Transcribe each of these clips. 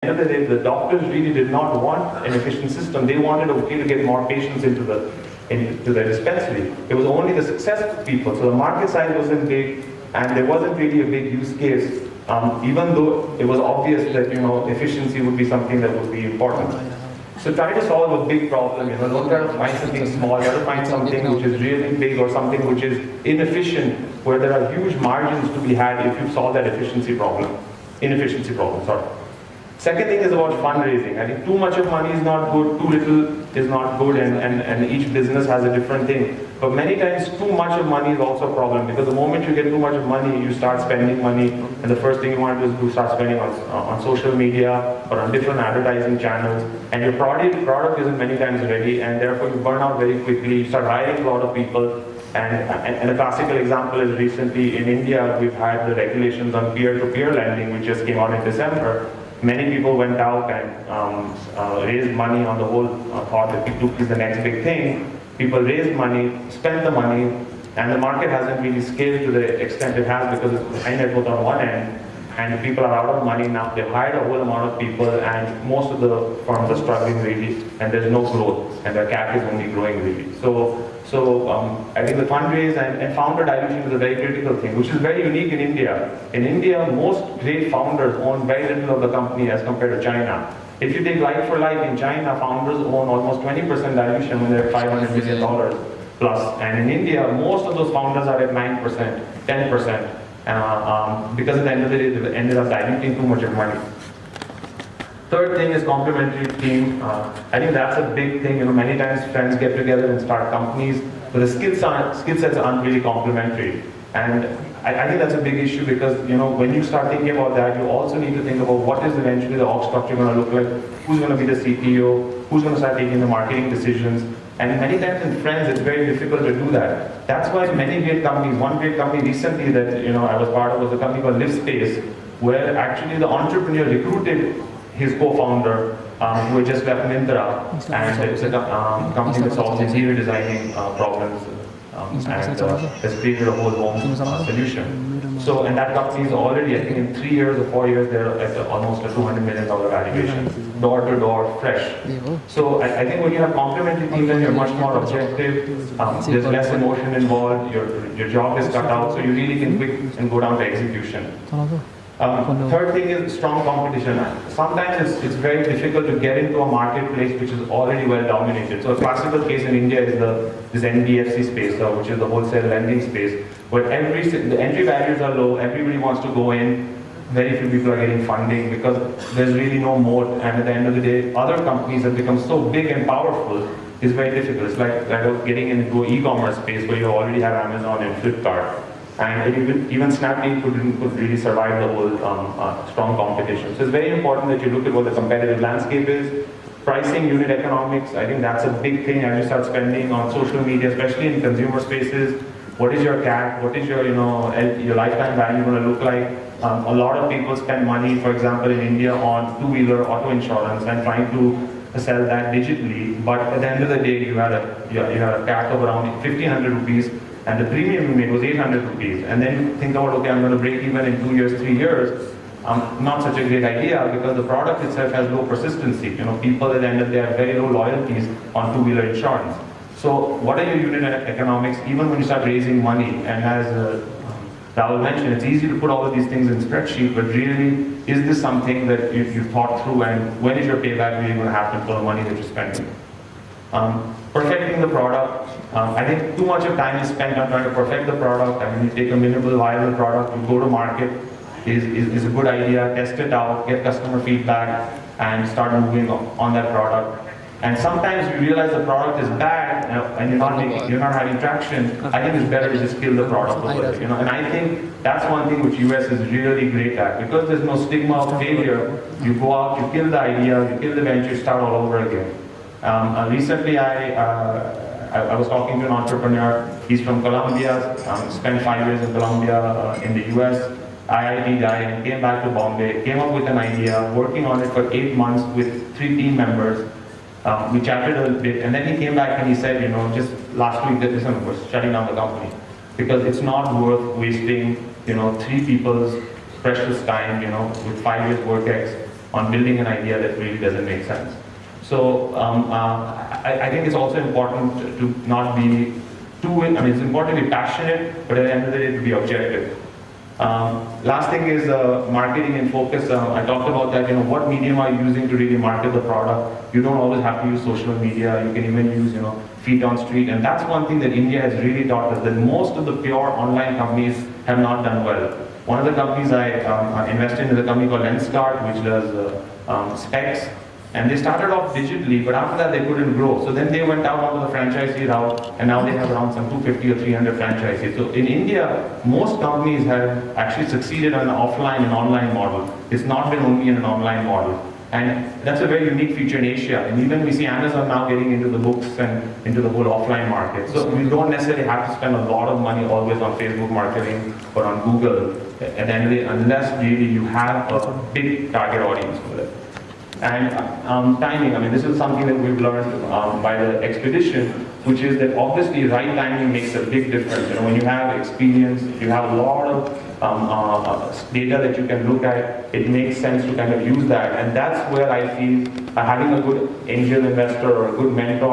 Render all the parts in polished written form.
end of the day, the doctors really did not want an efficient system. They wanted to get more patients into the dispensary. It was only the successful people. So the market size wasn't big, and there wasn't really a big use case, even though it was obvious that efficiency would be something that would be important. So try to solve a big problem. Don't try to find something small. Try to find something which is really big or something which is inefficient, where there are huge margins to be had if you solve that inefficiency problem. Sorry. Second thing is about fundraising. I think too much of money is not good, too little is not good, and each business has a different thing. But many times too much of money is also a problem, because the moment you get too much of money, you start spending money, and the first thing you want to do is to start spending on social media or on different advertising channels, and your product isn't many times ready, and therefore you burn out very quickly. You start hiring a lot of people, and a classical example is recently in India, we've had the regulations on peer-to-peer lending, which just came out in December. Many people went out and raised money on the whole thought that P2P is the next big thing. People raised money, spent the money, and the market hasn't really scaled to the extent it has, because it's high net worth on one end, and people are out of money now. They've hired a whole amount of people, and most of the firms are struggling really, and there's no growth, and their CAC is only growing really. So I think the fundraise and founder dilution is a very critical thing, which is very unique in India. In India, most great founders own very little of the company as compared to China. If you take like for like, in China, founders own almost 20% dilution when they're $500 million plus. And in India, most of those founders are at 9%, 10%, because at the end of the day, they ended up diluting too much of money. Third thing is complementary team. I think that's a big thing. Many times friends get together and start companies, but the skill sets aren't really complementary. And I think that's a big issue, because when you start thinking about that, you also need to think about what is eventually the org structure going to look like, who's going to be the CTO, who's going to start taking the marketing decisions. And many times in friends, it's very difficult to do that. That's why many great companies, one great company recently that I was part of was a company called LiveSpace, where actually the entrepreneur recruited his co-founder, who had just left Myntra, and it's a company that solves interior designing problems, and has created a whole home solution. So, and that company is already, I think in 3 years or 4 years, they're at almost a $200 million valuation, door to door, fresh. So I think when you have complementary teams, then you're much more objective, there's less emotion involved, your job is cut out, so you really can quick and go down to execution. Third thing is strong competition. Sometimes it's very difficult to get into a marketplace which is already well dominated. So a classical case in India is this NBFC space, which is the wholesale lending space, where the entry barriers are low, everybody wants to go in, very few people are getting funding because there's really no moat, and at the end of the day, other companies have become so big and powerful, it's very difficult. It's like getting into an e-commerce space where you already have Amazon and Flipkart. And even Snapdeal could really survive the whole strong competition. So it's very important that you look at what the competitive landscape is. Pricing, unit economics, I think that's a big thing as you start spending on social media, especially in consumer spaces. What is your CAC? What is your lifetime value going to look like? A lot of people spend money, for example, in India on two-wheeler auto insurance and trying to sell that digitally. But at the end of the day, you had a CAC of around 1,500 rupees. And the premium you made was 800 rupees. And then you think about, okay, I'm going to break even in 2 years, 3 years. Not such a great idea, because the product itself has low persistency. People at the end of the day have very low loyalties on two-wheeler insurance. So what are your unit economics, even when you start raising money? And as Rahul mentioned, it's easy to put all of these things in spreadsheet, but really, is this something that you've thought through, and when is your payback really going to happen for the money that you're spending? Perfecting the product. I think too much of time is spent on trying to perfect the product. I mean, you take a minimal viable product, you go to market, is a good idea, test it out, get customer feedback, and start moving on that product. And sometimes you realize the product is bad, and you're not having traction. I think it's better to just kill the product over it, And I think that's one thing which US is really great at, because there's no stigma of failure. You go out, you kill the idea, you kill the venture, start all over again. Recently, I was talking to an entrepreneur. He's from Colombia, spent 5 years in Colombia, in the US, IIT guy, and came back to Bombay, came up with an idea, working on it for 8 months with 3 team members. We chatted a little bit, and then he came back and he said, just last week that listen, we're shutting down the company, because it's not worth wasting, 3 people's precious time, with 5 years work X, on building an idea that really doesn't make sense. So I think it's also important to not be too, I mean, it's important to be passionate, but at the end of the day, to be objective. Last thing is marketing and focus. I talked about that, what medium are you using to really market the product? You don't always have to use social media. You can even use, feet on street. And that's one thing that India has really taught us, that most of the pure online companies have not done well. One of the companies I invested in is a company called Lenskart, which does specs. And they started off digitally, but after that they couldn't grow. So then they went out onto the franchisee route, and now they have around some 250 or 300 franchisees. So in India, most companies have actually succeeded on an offline and online model. It's not been only in an online model. And that's a very unique feature in Asia. And even we see Amazon now getting into the books and into the whole offline market. So we don't necessarily have to spend a lot of money always on Facebook marketing or on Google, at the end of the day, unless really you have a big target audience for it. And timing, I mean, this is something that we've learned by the expedition, which is that obviously right timing makes a big difference. When you have experience, you have a lot of data that you can look at, it makes sense to kind of use that. And that's where I feel having a good angel investor or a good mentor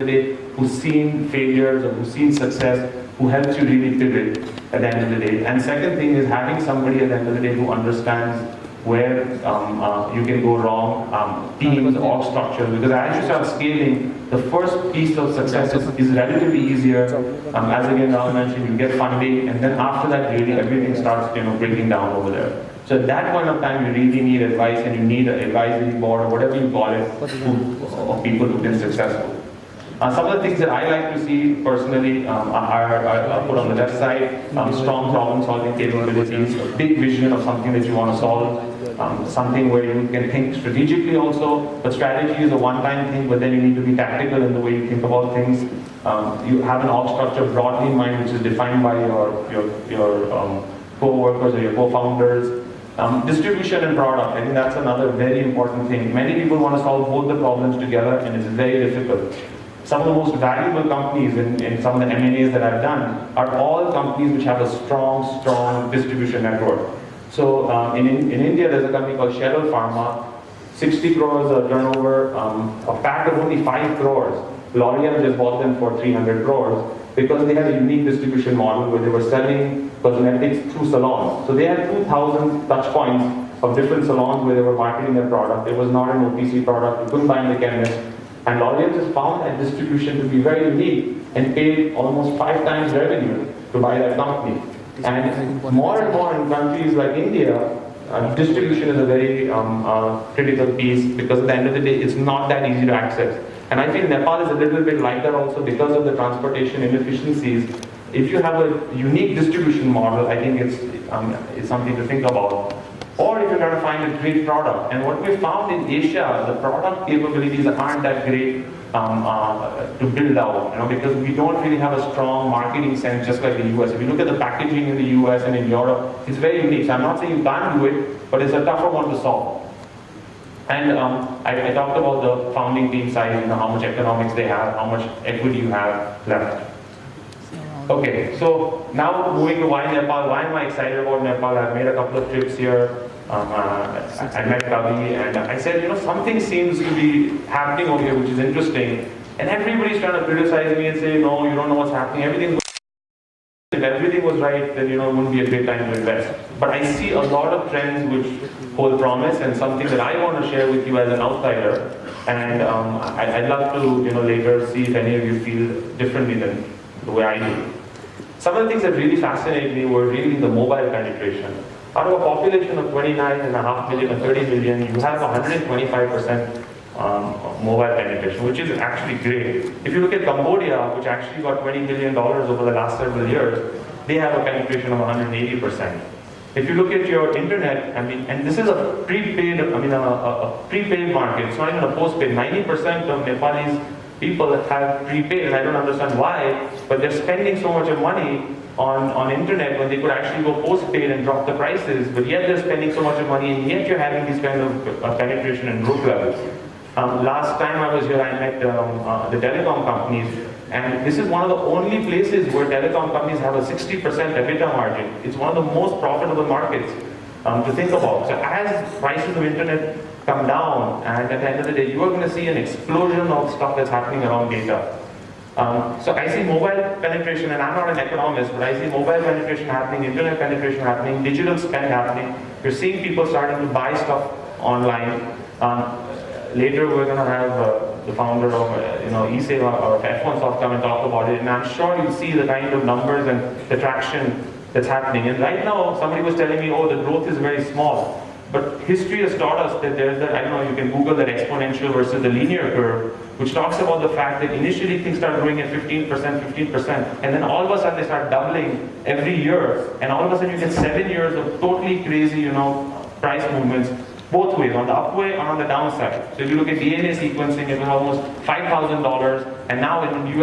who's seen failures or who's seen success, who helps you really pivot at the end of the day. And second thing is having somebody at the end of the day who understands where you can go wrong, teams, org structure, because as you start scaling, the first piece of success is relatively easier. As again Rahul mentioned, you get funding, and then after that, really everything starts breaking down over there. So at that point of time, you really need advice, and you need an advisory board or whatever you call it, of people who've been successful. Some of the things that I like to see personally are put on the left side: strong problem-solving capabilities, a big vision of something that you want to solve, something where you can think strategically also. But strategy is a one-time thing, but then you need to be tactical in the way you think about things. You have an org structure broadly in mind, which is defined by your co-workers or your co-founders. Distribution and product, I think that's another very important thing. Many people want to solve both the problems together, and it's very difficult. Some of the most valuable companies in some of the M&As that I've done are all companies which have a strong distribution network. So in India, there's a company called Schedel Pharma, 60 crores turnover, a pack of only 5 crores. L'Oreal just bought them for 300 crores because they had a unique distribution model where they were selling cosmetics through salons. So they had 2,000 touch points of different salons where they were marketing their product. It was not an OTC product, you couldn't buy in the chemist. And L'Oreal just found that distribution to be very unique and paid almost 5 times revenue to buy that company. And more in countries like India, distribution is a very critical piece, because at the end of the day, it's not that easy to access. And I feel Nepal is a little bit like that also because of the transportation inefficiencies. If you have a unique distribution model, I think it's something to think about. Or if you're trying to find a great product. And what we found in Asia, the product capabilities aren't that great to build out, because we don't really have a strong marketing sense, just like the US. If you look at the packaging in the US and in Europe, it's very unique. So I'm not saying you can't do it, but it's a tougher one to solve. And I talked about the founding team size, how much economics they have, how much equity you have left. Okay, so now moving to why Nepal. Why am I excited about Nepal? I've made a couple of trips here. I met Kavi, and I said, something seems to be happening over here which is interesting. And everybody's trying to criticize me and say, no, you don't know what's happening. If everything was right, then it wouldn't be a great time to invest. But I see a lot of trends which hold promise, and something that I want to share with you as an outsider. And I'd love to later see if any of you feel differently than the way I do. Some of the things that really fascinated me were really the mobile penetration. Out of a population of 29.5 million or 30 million, you have 125% mobile penetration, which is actually great. If you look at Cambodia, which actually got $20 billion over the last several years, they have a penetration of 180%. If you look at your internet, and this is a prepaid, a prepaid market, it's not even a postpaid. 90% of Nepalese people have prepaid, and I don't understand why, but they're spending so much of money on internet when they could actually go postpaid and drop the prices, but yet they're spending so much of money, and yet you're having these kind of penetration and growth levels. Last time I was here, I met the telecom companies, and this is one of the only places where telecom companies have a 60% EBITDA margin. It's one of the most profitable markets. to think about. So as prices of internet come down, and at the end of the day, you are going to see an explosion of stuff that's happening around data. So I see mobile penetration, and I'm not an economist, but I see mobile penetration happening, internet penetration happening, digital spend happening. You're seeing people starting to buy stuff online. Later we're going to have the founder of eSave or F1Soft come and talk about it, and I'm sure you'll see the kind of numbers and the traction that's happening. And right now, somebody was telling me, oh, the growth is very small. But history has taught us that there's that, I don't know, you can Google that exponential versus the linear curve, which talks about the fact that initially things start growing at 15%, and then all of a sudden they start doubling every year, and all of a sudden you get 7 years of totally crazy, price movements, both ways, on the up way and on the downside. So if you look at DNA sequencing, it was almost $5,000, and now in the US,